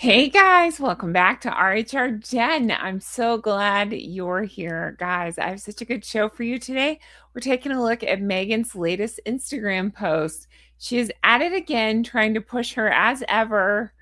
Hey guys, welcome back to RHR Jen. I'm so glad you're here. Guys, I have such a good show for you today. We're taking a look at Meghan's latest Instagram post. She is at it again, trying to push her as ever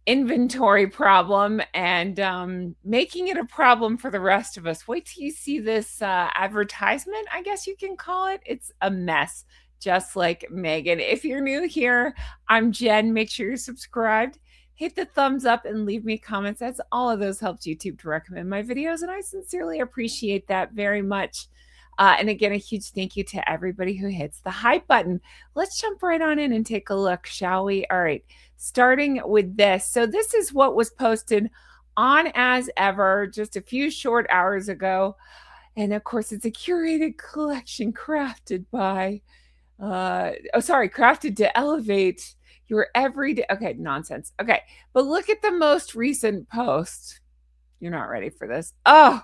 inventory problem and making it a problem for the rest of us. Wait till you see this advertisement, I guess you can call it. It's a mess, just like Meghan. If you're new here, I'm Jen. Make sure you're subscribed. Hit the thumbs up and leave me comments. That's all of those helps YouTube to recommend my videos, and I sincerely appreciate that very much. And again, a huge thank you to everybody who hits the hype button. Let's jump right on in and take a look, shall we? All right, starting with this. So this is what was posted on As Ever just a few short hours ago. And of course, it's a curated collection crafted by, crafted to elevate your everyday. Okay, nonsense. Okay, but look at the most recent post. You're not ready for this. Oh,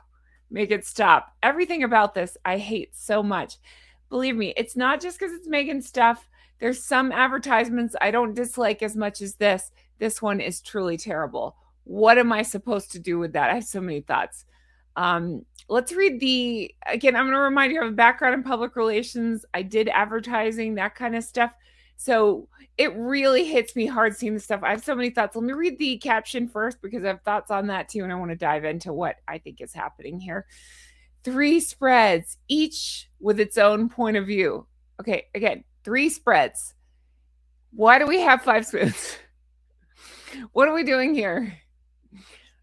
make it stop. Everything about this I hate so much. Believe me, it's not just because it's Meghan stuff. There's some advertisements I don't dislike as much as this. This one is truly terrible. What am I supposed to do with that? I have so many thoughts. Let's read again, I'm going to remind you I have a background in public relations. I did advertising, that kind of stuff. So it really hits me hard seeing this stuff. I have so many thoughts. Let me read the caption first because I have thoughts on that too. And I want to dive into what I think is happening here. 3 spreads, each with its own point of view. Okay, again, 3 spreads. Why do we have 5 spoons? What are we doing here?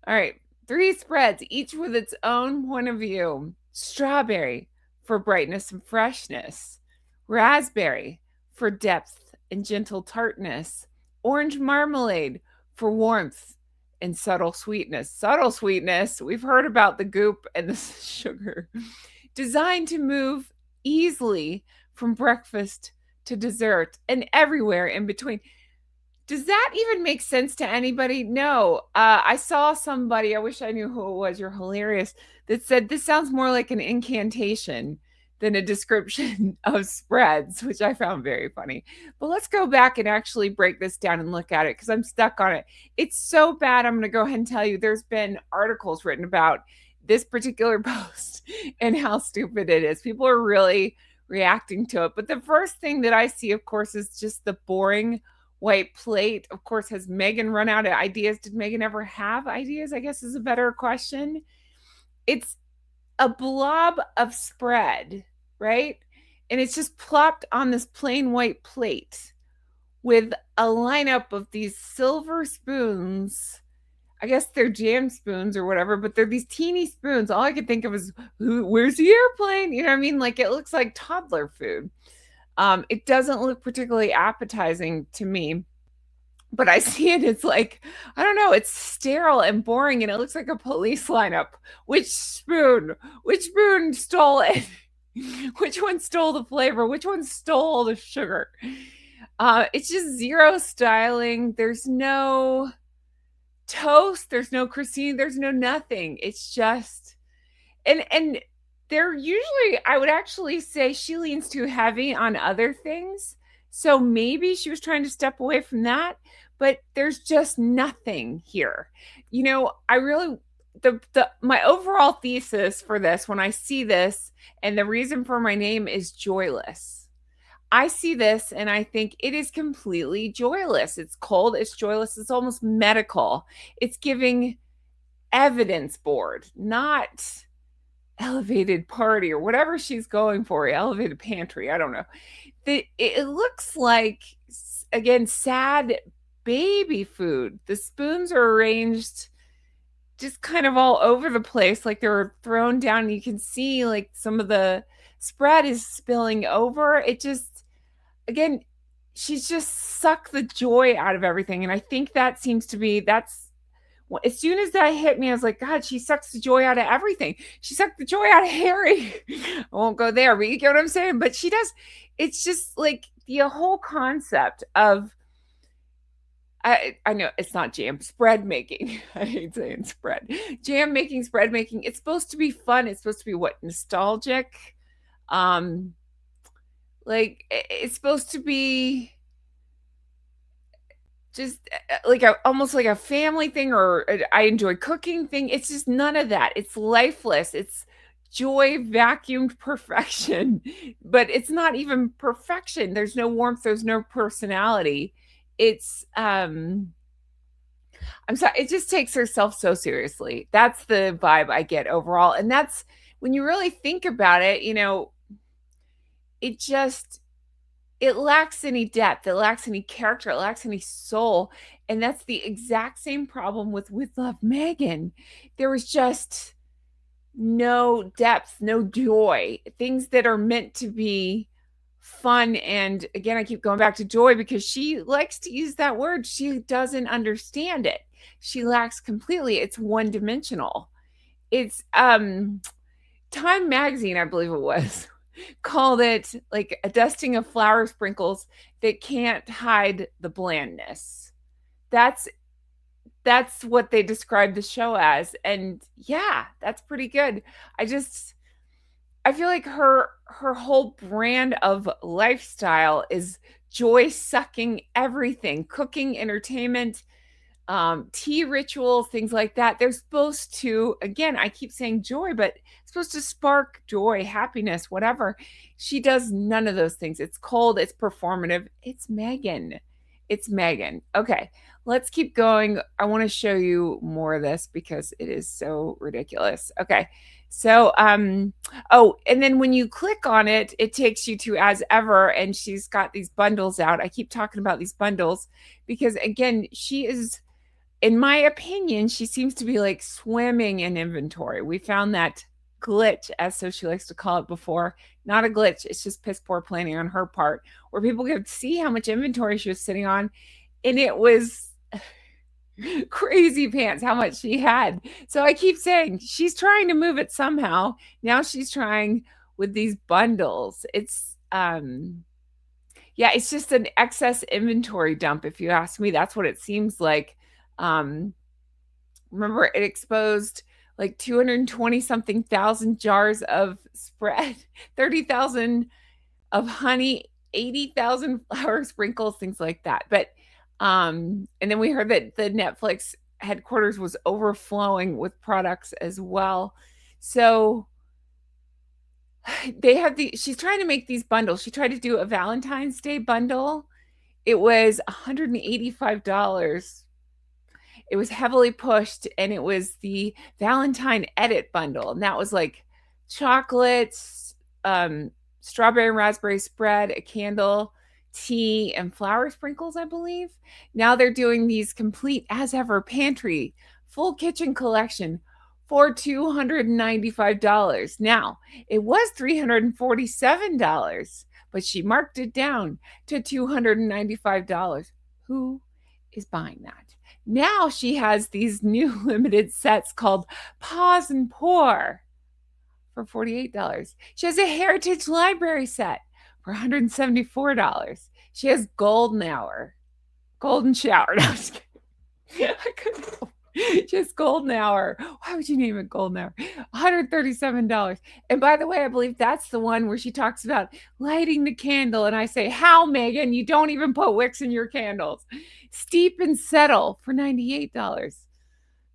All right, 3 spreads, each with its own point of view. Strawberry for brightness and freshness. Raspberry for depth and gentle tartness. Orange marmalade for warmth and subtle sweetness. Subtle sweetness, we've heard about the goop and the sugar. Designed to move easily from breakfast to dessert and everywhere in between. Does that even make sense to anybody? No. I saw somebody, I wish I knew who it was, you're hilarious, that said this sounds more like an incantation than a description of spreads, which I found very funny. But let's go back and actually break this down and look at it because I'm stuck on it. It's so bad. I'm going to go ahead and tell you there's been articles written about this particular post and how stupid it is. People are really reacting to it. But the first thing that I see, of course, is just the boring white plate. Of course, has Meghan run out of ideas? Did Meghan ever have ideas? I guess is a better question. It's a blob of spread, right? And it's just plopped on this plain white plate with a lineup of these silver spoons. I guess they're jam spoons or whatever, but they're these teeny spoons. All I could think of is, where's the airplane? You know what I mean? Like it looks like toddler food. It doesn't look particularly appetizing to me, but I see it. It's like, I don't know, it's sterile and boring, and it looks like a police lineup. Which spoon? Which spoon stole it? Which one stole the flavor? Which one stole the sugar? It's just zero styling. There's no toast. There's no Christine. There's no nothing. It's just, and they're usually, I would actually say she leans too heavy on other things. So maybe she was trying to step away from that, but there's just nothing here. You know, I really, the my overall thesis for this when I see this, and the reason for my name is Joyless. I see this and I think it is completely joyless. It's cold, it's joyless, it's almost medical. It's giving evidence board, not elevated party or whatever she's going for, elevated pantry. I don't know. It looks like, again, sad baby food. The spoons are arranged just kind of all over the place, like they were thrown down. You can see like some of the spread is spilling over. It just, again, she's just sucked the joy out of everything. And I think that seems to be, that's, as soon as that hit me, I was like, God, she sucks the joy out of everything. She sucked the joy out of Harry. I won't go there, but you get what I'm saying? But she does. It's just like the whole concept of, I know it's not jam, spread making. I hate saying spread. Jam making, spread making. It's supposed to be fun. It's supposed to be what? Nostalgic. Like it's supposed to be just like almost like a family thing, or I enjoy cooking thing. It's just none of that. It's lifeless. It's joy vacuumed perfection, but it's not even perfection. There's no warmth, there's no personality. It's I'm sorry, it just takes herself so seriously. That's the vibe I get overall. And that's when you really think about it, it just it lacks any depth, it lacks any character, it lacks any soul. And that's the exact same problem with Love Megan. There was just no depth, no joy, things that are meant to be fun. And again, I keep going back to joy because she likes to use that word. She doesn't understand it. She lacks completely. It's one dimensional. It's Time magazine, I believe it was, called it like a dusting of flower sprinkles that can't hide the blandness. That's that's what they described the show as. And yeah, that's pretty good. I feel like her whole brand of lifestyle is joy sucking everything, cooking, entertainment, tea rituals, things like that. They're supposed to, again, I keep saying joy, but it's supposed to spark joy, happiness, whatever. She does none of those things. It's cold, it's performative. It's Meghan. It's Meghan. Okay, let's keep going. I want to show you more of this because it is so ridiculous. Okay. So, oh, and then when you click on it, it takes you to As Ever, and she's got these bundles out. I keep talking about these bundles because, again, she is, in my opinion, she seems to be like swimming in inventory. We found that glitch, as so she likes to call it, before. Not a glitch, it's just piss poor planning on her part, where people could see how much inventory she was sitting on, and it was crazy pants how much she had. So I keep saying she's trying to move it somehow. Now she's trying with these bundles. It's yeah, it's just an excess inventory dump, if you ask me. That's what it seems like. Um, Remember, it exposed like 220 something thousand jars of spread, 30,000 of honey, 80,000 flower sprinkles, things like that. But and then we heard that the Netflix headquarters was overflowing with products as well. So they have she's trying to make these bundles. She tried to do a Valentine's Day bundle. It was $185. It was heavily pushed, and it was the Valentine Edit bundle. And that was like chocolates, strawberry and raspberry spread, a candle, tea, and flower sprinkles, I believe. Now they're doing these complete As Ever pantry, full kitchen collection for $295. Now, it was $347, but she marked it down to $295. Who is buying that? Now she has these new limited sets called Pause and Pour for $48. She has a Heritage Library set for $174. She has Golden Hour, Golden Shower. No, I'm just kidding. I couldn't. She has Golden Hour. Why would you name it Golden Hour? $137. And by the way, I believe that's the one where she talks about lighting the candle. And I say, how, Megan? You don't even put wicks in your candles. Steep and Settle for $98.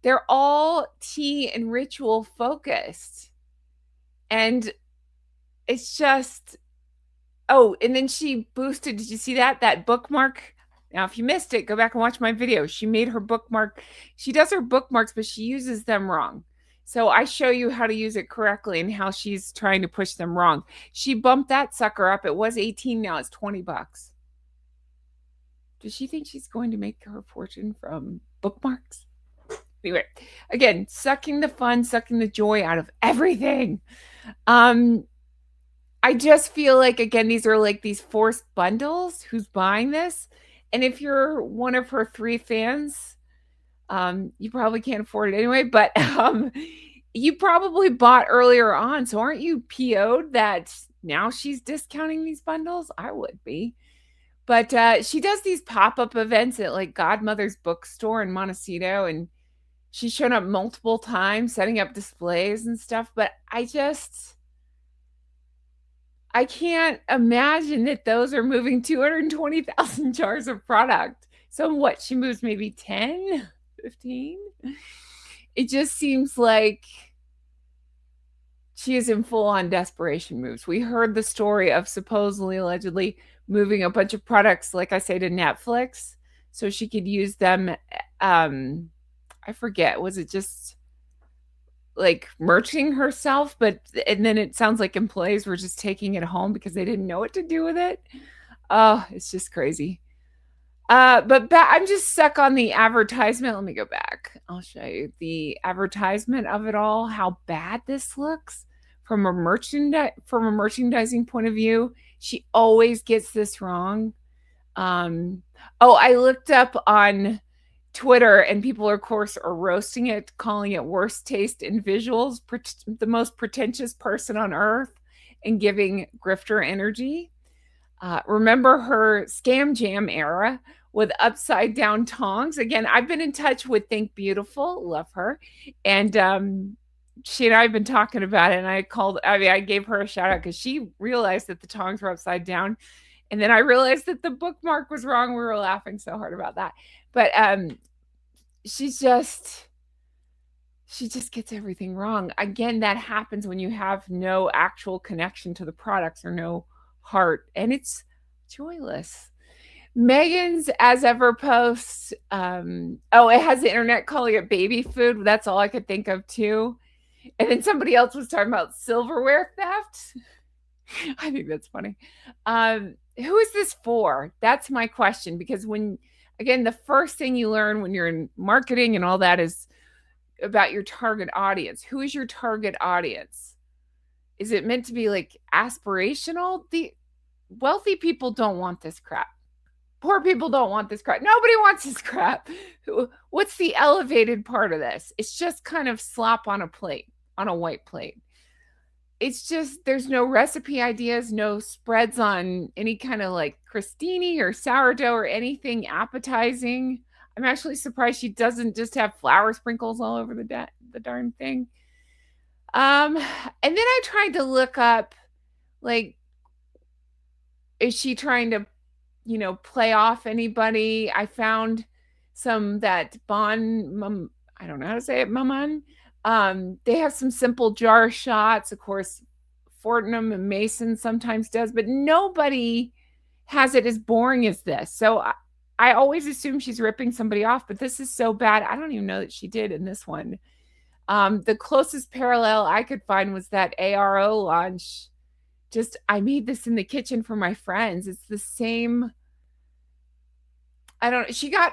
They're all tea and ritual focused. And it's just, oh, and then she boosted, did you see that? That bookmark? Now, if you missed it, go back and watch my video. She made her bookmark. She does her bookmarks, but she uses them wrong. So I show you how to use it correctly and how she's trying to push them wrong. She bumped that sucker up. It was 18, now it's $20. Does she think she's going to make her fortune from bookmarks? Anyway, again, sucking the fun, sucking the joy out of everything. I just feel like, again, these are like these forced bundles. Who's buying this? And if you're one of her 3 fans, you probably can't afford it anyway, but you probably bought earlier on. So aren't you PO'd that now she's discounting these bundles? I would be. But she does these pop-up events at like Godmother's bookstore in Montecito, and she's shown up multiple times setting up displays and stuff. But I can't imagine that those are moving 220,000 jars of product. So what? She moves maybe 10, 15? It just seems like she is in full on desperation moves. We heard the story of supposedly, allegedly moving a bunch of products, like I say, to Netflix so she could use them. I forget, was it just like merching herself? But, and then it sounds like employees were just taking it home because they didn't know what to do with it. Oh, it's just crazy. I'm just stuck on the advertisement. Let me go back. I'll show you the advertisement of it all, how bad this looks from a merchandising point of view. She always gets this wrong. Oh, I looked up on Twitter and people, of course, are roasting it, calling it worst taste in visuals, the most pretentious person on earth, and giving grifter energy. Remember her Scam Jam era with upside down tongs. Again, I've been in touch with Think Beautiful, love her. And she and I have been talking about it. And I gave her a shout out because she realized that the tongs were upside down. And then I realized that the bookmark was wrong. We were laughing so hard about that. But she just gets everything wrong. Again, that happens when you have no actual connection to the products or no heart. And it's Joyless. Meghan's as ever posts. It has the internet calling it baby food. That's all I could think of too. And then somebody else was talking about silverware theft. I think that's funny. Who is this for? That's my question. Because again, the first thing you learn when you're in marketing and all that is about your target audience. Who is your target audience? Is it meant to be like aspirational? The wealthy people don't want this crap. Poor people don't want this crap. Nobody wants this crap. What's the elevated part of this? It's just kind of slop on a plate, on a white plate. It's just, there's no recipe ideas, no spreads on any kind of like crostini or sourdough or anything appetizing. I'm actually surprised she doesn't just have flour sprinkles all over the darn thing. And then I tried to look up, like, is she trying to, play off anybody? I found some that I don't know how to say it, Maman. They have some simple jar shots. Of course, Fortnum and Mason sometimes does, but nobody has it as boring as this. So I always assume she's ripping somebody off, but this is so bad. I don't even know that she did in this one. The closest parallel I could find was that ARO launch. I made this in the kitchen for my friends. It's the same. She got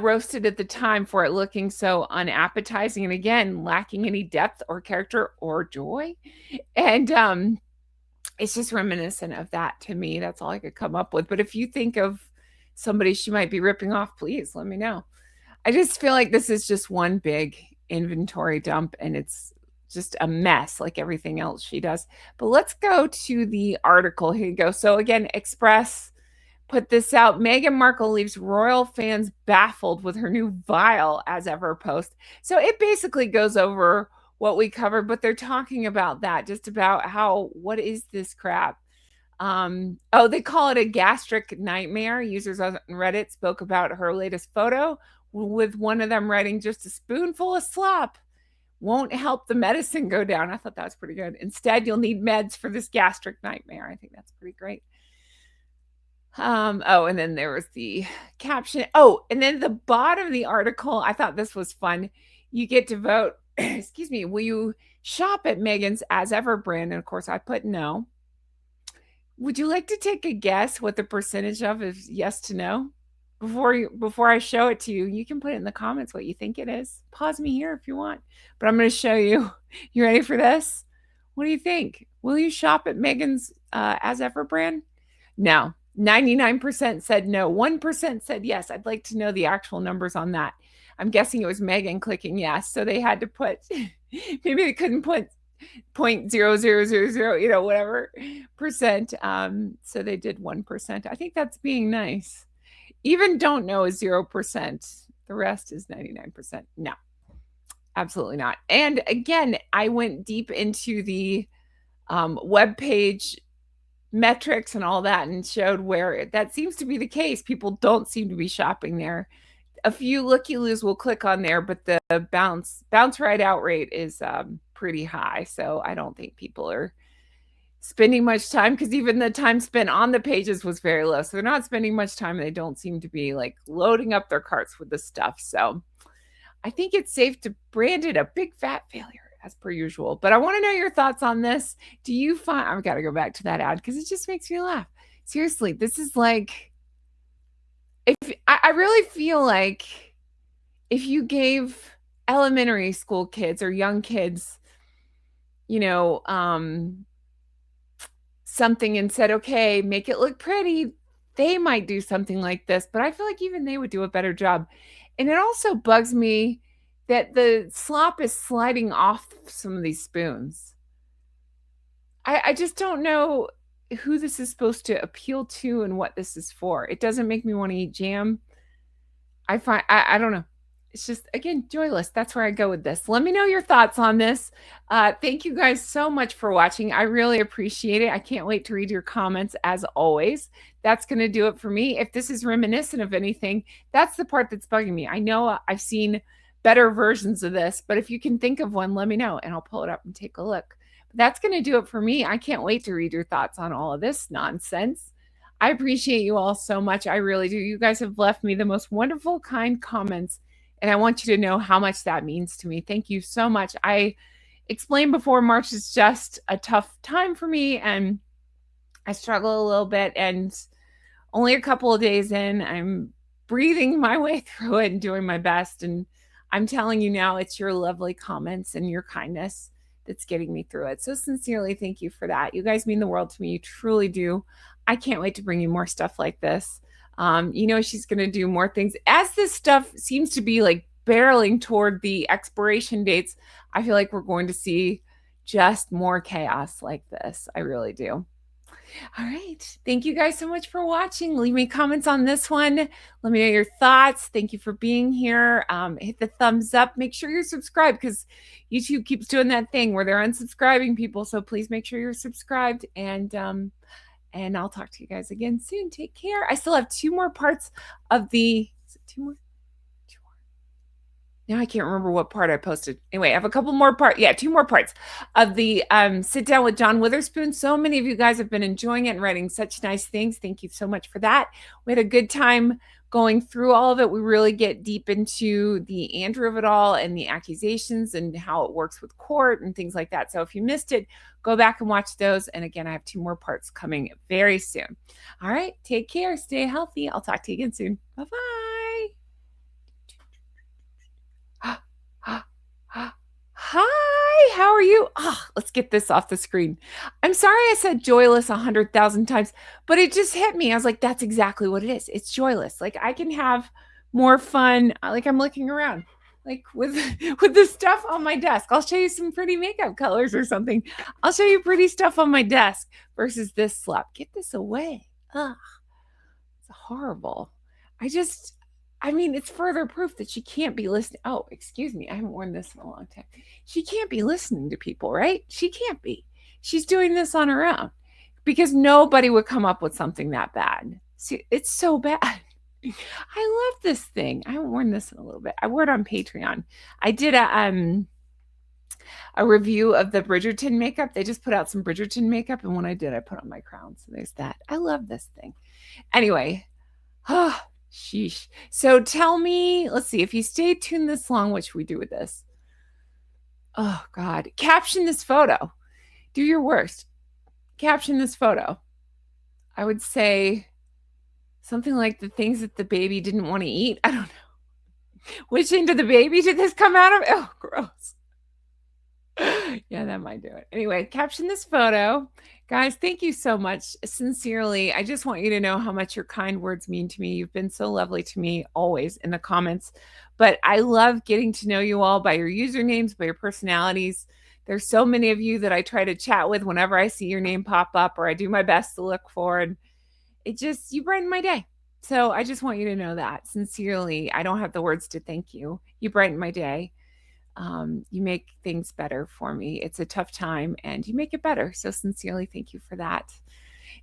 roasted at the time for it looking so unappetizing and again, lacking any depth or character or joy. And it's just reminiscent of that to me. That's all I could come up with. But if you think of somebody she might be ripping off, please let me know. I just feel like this is just one big inventory dump and it's just a mess like everything else she does. But let's go to the article. Here you go. So again, Express put this out. Meghan Markle leaves royal fans baffled with her new vile as ever post. So it basically goes over what we covered, but they're talking about that, just about what is this crap? They call it a gastric nightmare. Users on Reddit spoke about her latest photo, with one of them writing, just a spoonful of slop won't help the medicine go down. I thought that was pretty good. Instead, you'll need meds for this gastric nightmare. I think that's pretty great. And then there was the caption. And then the bottom of the article, I thought this was fun. You get to vote. Excuse me. Will you shop at Meghan's as ever brand? And of course, I put no. Would you like to take a guess what the percentage of is yes to no? Before I show it to you, you can put it in the comments what you think it is. Pause me here if you want, but I'm going to show you. You ready for this? What do you think? Will you shop at Meghan's as ever brand? No. 99% said no. 1% said yes. I'd like to know the actual numbers on that. I'm guessing it was Meghan clicking yes. So they had to put, maybe they couldn't put 0.0000, whatever percent. So they did 1%. I think that's being nice. Even don't know is 0%. The rest is 99%. No, absolutely not. And again, I went deep into the webpage metrics and all that and showed where that seems to be the case. People don't seem to be shopping there. A few looky-loos will click on there, but the bounce right out rate is pretty high. So I don't think people are spending much time, because even the time spent on the pages was very low. So they're not spending much time, and they don't seem to be like loading up their carts with the stuff. So I think it's safe to brand it a big fat failure as per usual. But I want to know your thoughts on this. Do you find, I've got to go back to that ad because it just makes me laugh. Seriously, this is like, if I really feel like if you gave elementary school kids or young kids, you know, something and said, okay, make it look pretty, they might do something like this. But I feel like even they would do a better job. And it also bugs me that the slop is sliding off some of these spoons. I just don't know who this is supposed to appeal to and what this is for. It doesn't make me want to eat jam. I don't know. It's just, again, joyless. That's where I go with this. Let me know your thoughts on this. Thank you guys so much for watching. I really appreciate it. I can't wait to read your comments as always. That's going to do it for me. If this is reminiscent of anything, that's the part that's bugging me. I know I've seen better versions of this, but if you can think of one, let me know and I'll pull it up and take a look. But that's going to do it for me. I can't wait to read your thoughts on all of this nonsense. I appreciate you all so much. I really do. You guys have left me the most wonderful, kind comments, and I want you to know how much that means to me. Thank you so much. I explained before, March is just a tough time for me, and I struggle a little bit. And only a couple of days in, I'm breathing my way through it and doing my best. And I'm telling you now, it's your lovely comments and your kindness that's getting me through it. So sincerely, thank you for that. You guys mean the world to me. You truly do. I can't wait to bring you more stuff like this. She's going to do more things. As this stuff seems to be like barreling toward the expiration dates, I feel like we're going to see just more chaos like this. I really do. All right. Thank you guys so much for watching. Leave me comments on this one. Let me know your thoughts. Thank you for being here. Hit the thumbs up. Make sure you're subscribed, because YouTube keeps doing that thing where they're unsubscribing people. So please make sure you're subscribed. And I'll talk to you guys again soon. Take care. I still have 2 more parts of the, is it 2 more? Now I can't remember what part I posted. Anyway, I have a couple more parts. Yeah, 2 more parts of the sit down with John Witherspoon. So many of you guys have been enjoying it and writing such nice things. Thank you so much for that. We had a good time going through all of it. We really get deep into the Andrew of it all and the accusations and how it works with court and things like that. So if you missed it, go back and watch those. And again, I have 2 more parts coming very soon. All right, take care. Stay healthy. I'll talk to you again soon. Bye-bye. Hi, how are you? Let's get this off the screen. I'm sorry I said joyless 100,000 times, but it just hit me. I was like, that's exactly what it is. It's joyless. Like I can have more fun. Like I'm looking around, like with the stuff on my desk. I'll show you some pretty makeup colors or something. I'll show you pretty stuff on my desk versus this slop. Get this away. Ugh, it's horrible. It's further proof that she can't be listening. Oh, excuse me. I haven't worn this in a long time. She can't be listening to people, right? She can't be. She's doing this on her own because nobody would come up with something that bad. See, it's so bad. I love this thing. I haven't worn this in a little bit. I wore it on Patreon. I did a review of the Bridgerton makeup. They just put out some Bridgerton makeup, and when I did, I put on my crown. So there's that. I love this thing. Anyway, sheesh. So tell me, let's see, if you stay tuned this long, what should we do with this? Oh, God. Caption this photo. Do your worst. Caption this photo. I would say something like the things that the baby didn't want to eat. I don't know. Which end of the baby did this come out of? Oh, gross. Yeah, that might do it. Anyway, caption this photo. Guys, thank you so much. Sincerely, I just want you to know how much your kind words mean to me. You've been so lovely to me always in the comments. But I love getting to know you all by your usernames, by your personalities. There's so many of you that I try to chat with whenever I see your name pop up, or I do my best to look for. And you brighten my day. So I just want you to know that. Sincerely, I don't have the words to thank you. You brighten my day. You make things better for me. It's a tough time and you make it better. So sincerely, thank you for that.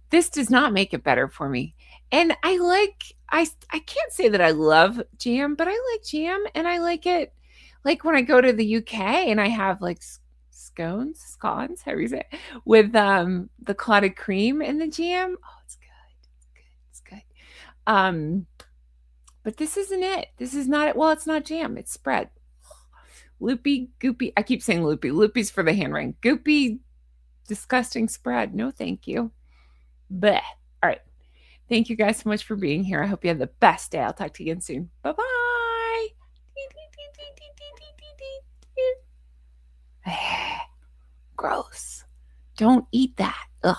This does not make it better for me. And I can't say that I love jam, but I like jam and I like it like when I go to the UK and I have like scones, however you say it, with the clotted cream and the jam. Oh, it's good. It's good. It's good. But this isn't it. This is not it. Well, it's not jam, it's spread. Loopy, goopy. I keep saying loopy. Loopy's for the hand ring. Goopy, disgusting spread. No, thank you. Bleh. All right. Thank you guys so much for being here. I hope you have the best day. I'll talk to you again soon. Bye bye. Gross. Don't eat that. Ugh.